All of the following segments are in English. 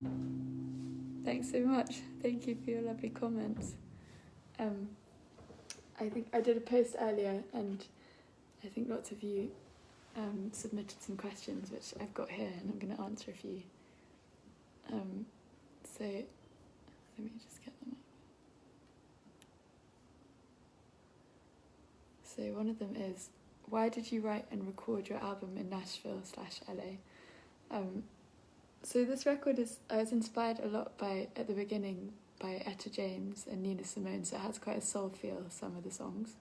Thanks so much. Thank you for your lovely comments. I think I did a post earlier, and I think lots of you submitted some questions, which I've got here, and I'm going to answer a few. So let me just get them up. So one of them is, why did you write and record your album in Nashville/LA? So this record I was inspired a lot at the beginning, by Etta James and Nina Simone, so it has quite a soul feel, some of the songs.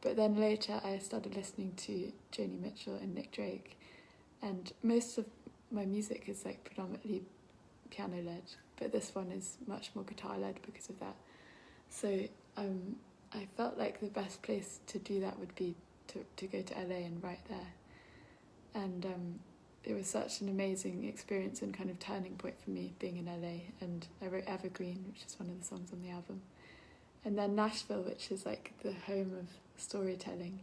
But then later I started listening to Joni Mitchell and Nick Drake, and most of my music is like predominantly piano-led, but this one is much more guitar-led because of that. So I felt like the best place to do that would be to go to LA and write there. And it was such an amazing experience and kind of turning point for me being in LA, and I wrote Evergreen, which is one of the songs on the album. And then Nashville, which is like the home of storytelling.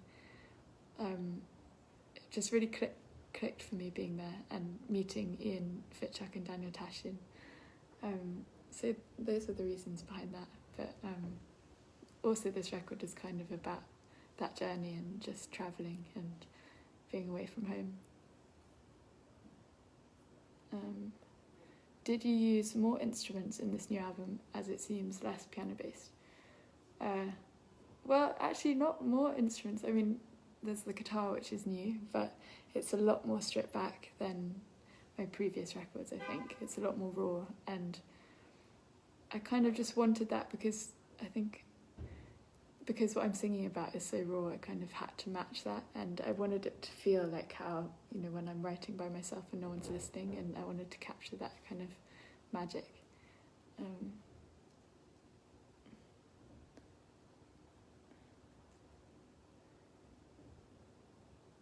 It just really clicked for me being there and meeting Ian Fitchuk and Daniel Tashin. So those are the reasons behind that. But also this record is kind of about that journey and just travelling and being away from home. Did you use more instruments in this new album, as it seems less piano-based? Well, actually not more instruments. I mean, there's the guitar, which is new, but it's a lot more stripped back than my previous records, I think. It's a lot more raw, and I kind of just wanted that because I think because what I'm singing about is so raw, I kind of had to match that, and I wanted it to feel like how, when I'm writing by myself and no one's listening, and I wanted to capture that kind of magic.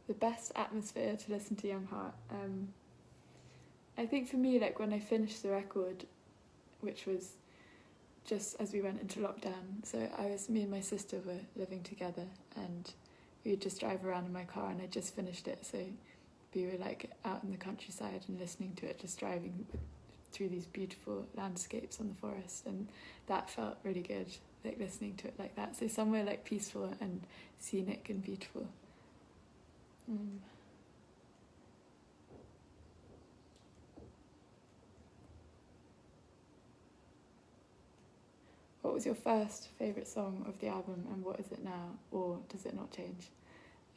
The best atmosphere to listen to Young Heart. I think for me, like when I finished the record, which was just as we went into lockdown, so me and my sister were living together, and we would just drive around in my car, and I just finished it, so we were like out in the countryside and listening to it, just driving through these beautiful landscapes on the forest, and that felt really good, like listening to it like that, so somewhere like peaceful and scenic and beautiful. What was your first favourite song of the album, and what is it now, or does it not change?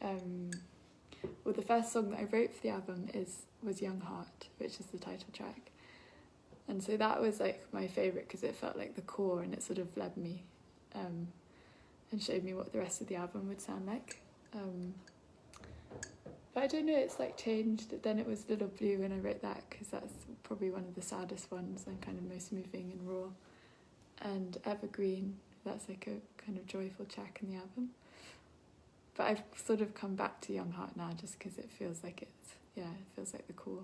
Well, the first song that I wrote for the album was Young Heart, which is the title track. And so that was like my favourite because it felt like the core, and it sort of led me and showed me what the rest of the album would sound like. But I don't know, it's like changed. Then it was Little Blue when I wrote that, because that's probably one of the saddest ones and kind of most moving and raw. And Evergreen, that's like a kind of joyful track in the album. But I've sort of come back to Young Heart now just because it feels like it feels like the core.